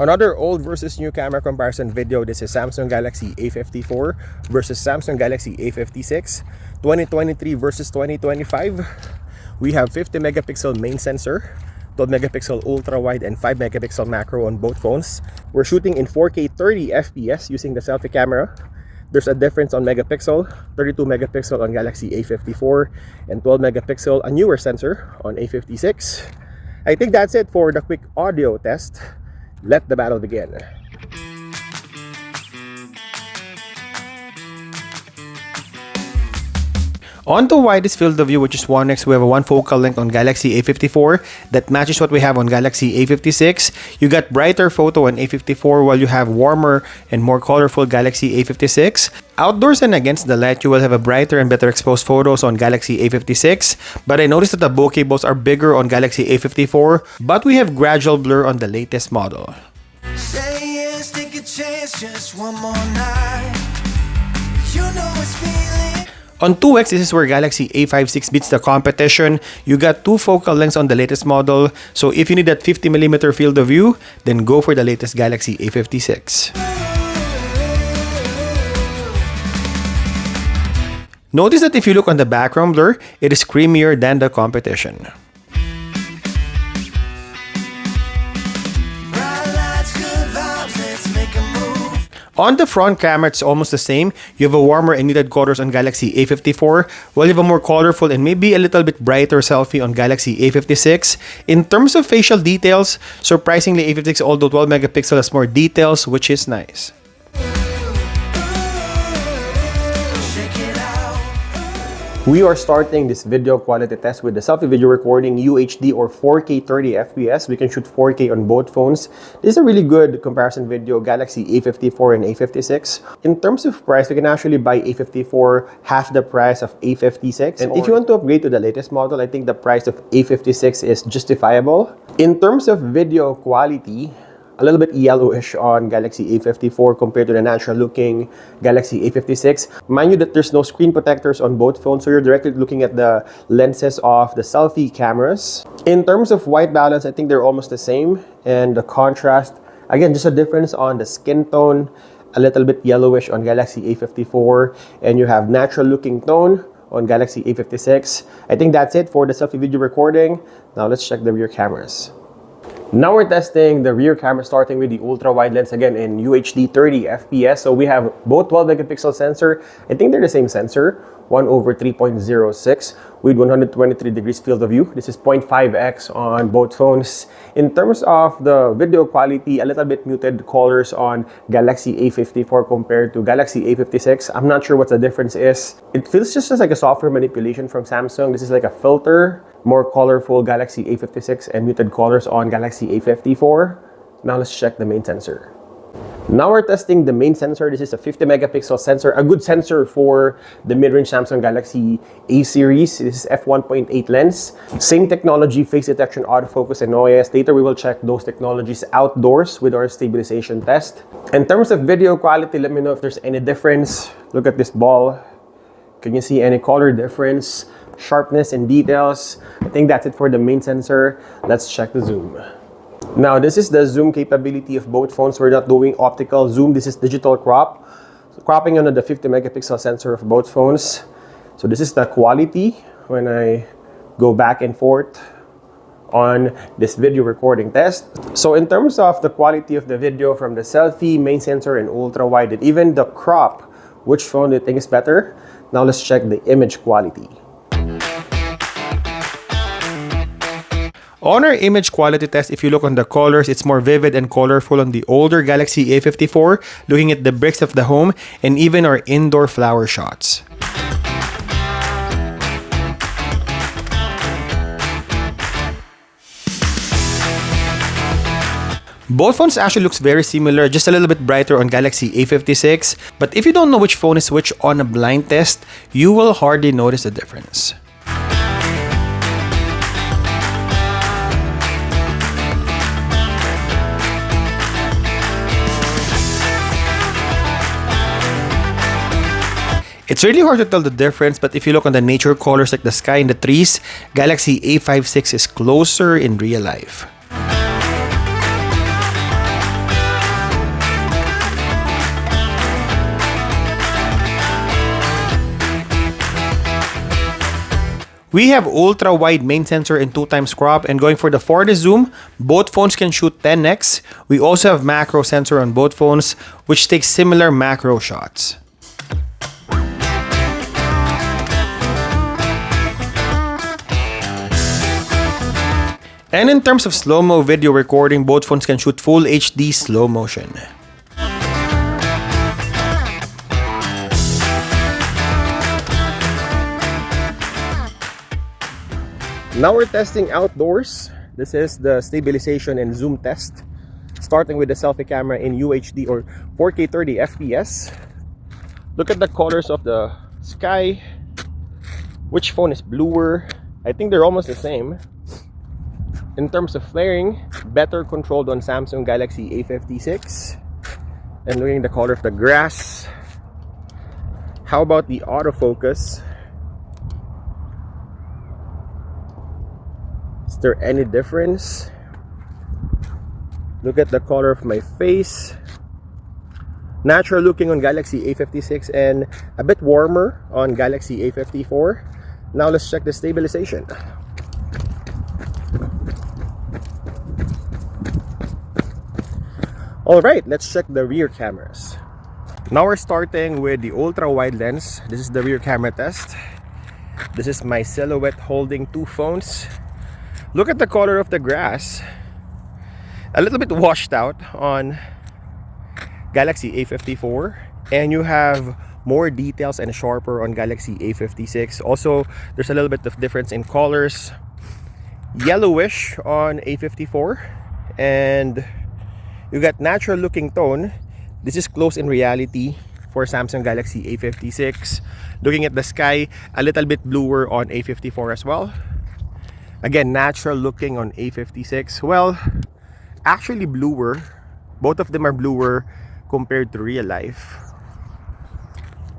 Another old versus new camera comparison video. This is Samsung Galaxy A54 versus Samsung Galaxy A56, 2023 versus 2025. We have 50 megapixel main sensor, 12 megapixel ultra wide, and 5 megapixel macro on both phones. We're shooting in 4K 30 FPS using the selfie camera. There's a difference on megapixel, 32 megapixel on Galaxy A54 and 12 megapixel, a newer sensor on A56. I think that's it for the quick audio test. Let the battle begin. On the widest field of view, which is 1x, we have a one focal length on Galaxy A54 that matches what we have on Galaxy A56. You got brighter photo on A54 while you have warmer and more colorful Galaxy A56. Outdoors and against the light, you will have a brighter and better exposed photos on Galaxy A56. But I noticed that the bokeh balls are bigger on Galaxy A54, but we have gradual blur on the latest model. Say yes, take a chance, just one more night. You know it's feeling. On 2x, this is where Galaxy A56 beats the competition. You got two focal lengths on the latest model, so if you need that 50mm field of view, then go for the latest Galaxy A56. Notice that if you look on the background blur, it is creamier than the competition. On the front camera, it's almost the same. You have a warmer and muted colors on Galaxy A54, while you have a more colorful and maybe a little bit brighter selfie on Galaxy A56. In terms of facial details, surprisingly A56, although 12 megapixel, has more details, which is nice. We are starting this video quality test with the selfie video recording UHD or 4K 30 FPS. We can shoot 4K on both phones. This is a really good comparison video, Galaxy A54 and A56. In terms of price, we can actually buy A54 half the price of A56. And if you want to upgrade to the latest model, I think the price of A56 is justifiable. In terms of video quality, a little bit yellowish on Galaxy A54 compared to the natural looking Galaxy A56. Mind you that there's no screen protectors on both phones, so you're directly looking at the lenses of the selfie cameras. In terms of white balance, I think they're almost the same. And the contrast, again, just a difference on the skin tone, a little bit yellowish on Galaxy A54, and you have natural looking tone on Galaxy A56. I think that's it for the selfie video recording. Now let's check the rear cameras. Now we're testing the rear camera, starting with the ultra wide lens again in UHD 30 FPS. So we have both 12 megapixel sensor. I think they're the same sensor, 1/3.06 with 123 degrees field of view. This is 0.5x on both phones. In terms of the video quality, a little bit muted colors on Galaxy A54 compared to Galaxy A56. I'm not sure what the difference is. It feels just like a software manipulation from Samsung. This is like a filter. More colorful Galaxy A56 and muted colors on Galaxy A54. Now let's check the main sensor. Now we're testing the main sensor. This is a 50 megapixel sensor, a good sensor for the mid-range Samsung Galaxy A series. This is f1.8 lens. Same technology, face detection, autofocus, and OIS. Later we will check those technologies outdoors with our stabilization test. In terms of video quality, let me know if there's any difference. Look at this ball. Can you see any color difference? Sharpness and details. I think that's it for the main sensor. Let's check the zoom. Now this is the zoom capability of both phones. We're not doing optical zoom. This is digital crop. So cropping under the 50 megapixel sensor of both phones. So this is the quality when I go back and forth on this video recording test. So in terms of the quality of the video from the selfie, main sensor, and ultra wide, and even the crop, which phone do you think is better? Now let's check the image quality. On our image quality test, if you look on the colors, it's more vivid and colorful on the older Galaxy A54, looking at the bricks of the home, and even our indoor flower shots. Both phones actually looks very similar, just a little bit brighter on Galaxy A56. But if you don't know which phone is which on a blind test, you will hardly notice the difference. It's really hard to tell the difference, but if you look on the nature colors like the sky and the trees, Galaxy A56 is closer in real life. We have ultra wide main sensor and 2x crop, and going for the 4D zoom, both phones can shoot 10x. We also have macro sensor on both phones, which takes similar macro shots. And in terms of slow-mo video recording, both phones can shoot full HD slow motion. Now we're testing outdoors. This is the stabilization and zoom test, starting with the selfie camera in UHD or 4K 30 FPS. Look at the colors of the sky. Which phone is bluer? I think they're almost the same. In terms of flaring, better controlled on Samsung Galaxy A56. And looking at the color of the grass. How about the autofocus? Is there any difference? Look at the color of my face. Natural looking on Galaxy A56 and a bit warmer on Galaxy A54. Now let's check the stabilization. Alright, let's check the rear cameras. Now we're starting with the ultra wide lens. This is the rear camera test. This is my silhouette holding two phones. Look at the color of the grass. A little bit washed out on Galaxy A54, and you have more details and sharper on Galaxy A56. Also, there's a little bit of difference in colors. Yellowish on A54, and you got natural looking tone. This is close in reality for Samsung Galaxy A56. Looking at the sky, a little bit bluer on A54 as well. Again, natural looking on A56. Well, actually bluer. Both of them are bluer compared to real life.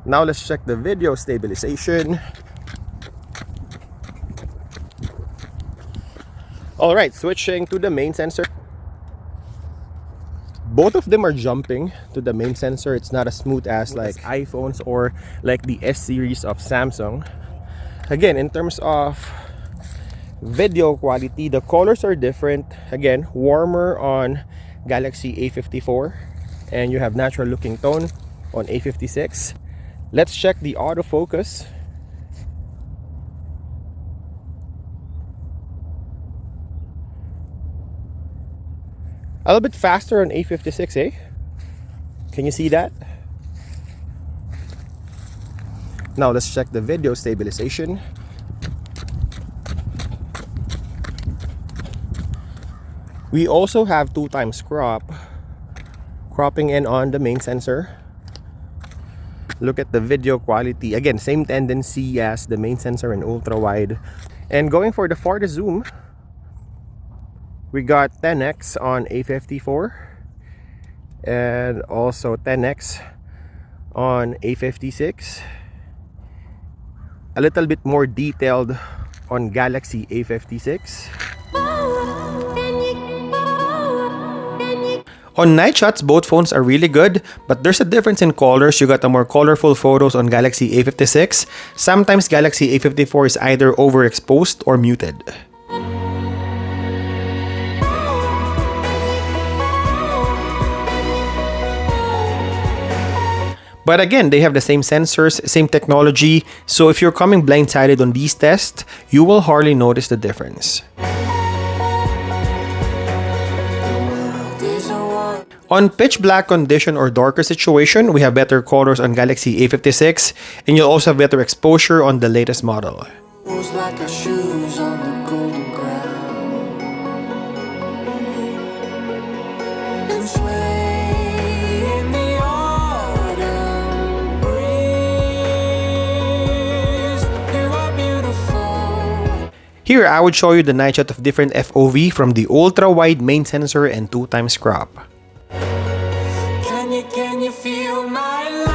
Now let's check the video stabilization. Alright, switching to the main sensor. Both of them are jumping to the main sensor. It's not as smooth as like iPhones or like the S series of Samsung. Again, in terms of video quality, the colors are different. Again, warmer on Galaxy A54, and you have natural looking tone on A56. Let's check the autofocus. A little bit faster on A56, eh? Can you see that? Now let's check the video stabilization. We also have 2x crop, cropping in on the main sensor. Look at the video quality. Again, same tendency as the main sensor and ultra wide. And going for the 4D zoom, we got 10x on A54 and also 10x on A56. A little bit more detailed on Galaxy A56. On night shots, both phones are really good, but there's a difference in colors. You got the more colorful photos on Galaxy A56. Sometimes Galaxy A54 is either overexposed or muted. But again, they have the same sensors, same technology, so if you're coming blindsided on these tests, you will hardly notice the difference. On pitch black condition or darker situation, we have better colors on Galaxy A56, and you'll also have better exposure on the latest model. Like our shoes on the golden ground. And sway in the autumn breeze. You are beautiful. Here, I would show you the night shot of different FOV from the ultra-wide main sensor and 2x crop. Can you feel my love?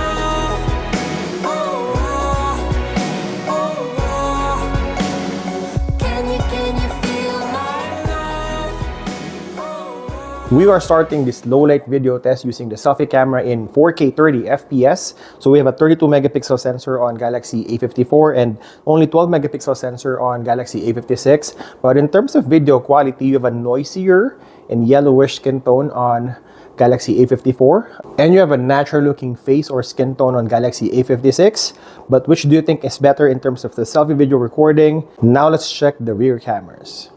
We are starting this low light video test using the selfie camera in 4K 30 FPS. So we have a 32 megapixel sensor on Galaxy A54 and only 12 megapixel sensor on Galaxy A56. But in terms of video quality, you have a noisier and yellowish skin tone on Galaxy A54, and you have a natural looking face or skin tone on Galaxy A56. But which do you think is better in terms of the selfie video recording? Now let's check the rear cameras.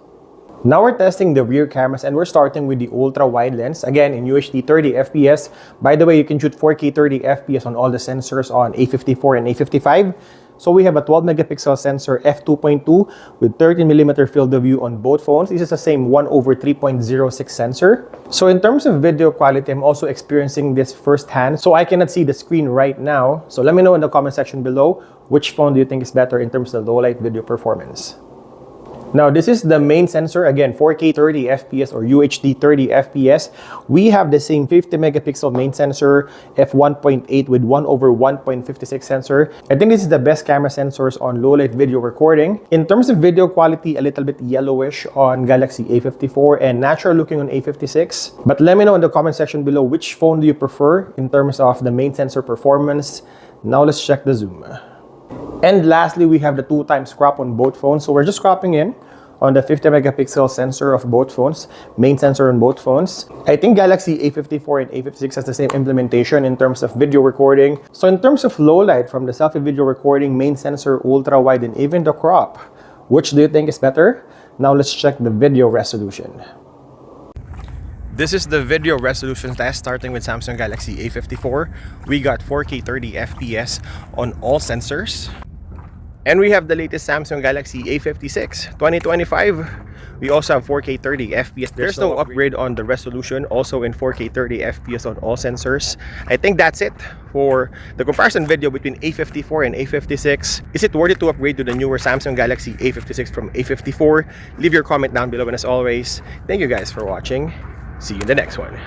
Now we're testing the rear cameras and we're starting with the ultra wide lens, again in UHD 30 FPS. By the way, you can shoot 4K 30 FPS on all the sensors on A54 and A55. So we have a 12 megapixel sensor f2.2 with 13mm field of view on both phones. This is the same 1/3.06 sensor. So in terms of video quality, I'm also experiencing this firsthand. So I cannot see the screen right now. So let me know in the comment section below which phone do you think is better in terms of low light video performance. Now, this is the main sensor, again, 4K 30 FPS or UHD 30 FPS. We have the same 50 megapixel main sensor, f1.8 with 1/1.56 sensor. I think this is the best camera sensors on low light video recording. In terms of video quality, a little bit yellowish on Galaxy A54 and natural looking on A56. But let me know in the comment section below which phone do you prefer in terms of the main sensor performance. Now let's check the zoom. And lastly, we have the 2x crop on both phones. So we're just cropping in on the 50 megapixel sensor of both phones, main sensor on both phones. I think Galaxy A54 and A56 has the same implementation in terms of video recording. So in terms of low light from the selfie video recording, main sensor, ultra wide, and even the crop, which do you think is better? Now let's check the video resolution. This is the video resolution test starting with Samsung Galaxy A54. We got 4K 30 FPS on all sensors. And we have the latest Samsung Galaxy A56 2025. We also have 4K 30 FPS. There's no upgrade on the resolution, also in 4K 30 FPS on all sensors. I think that's it for the comparison video between A54 and A56. Is it worth it to upgrade to the newer Samsung Galaxy A56 from A54? Leave your comment down below, and as always, thank you guys for watching. See you in the next one.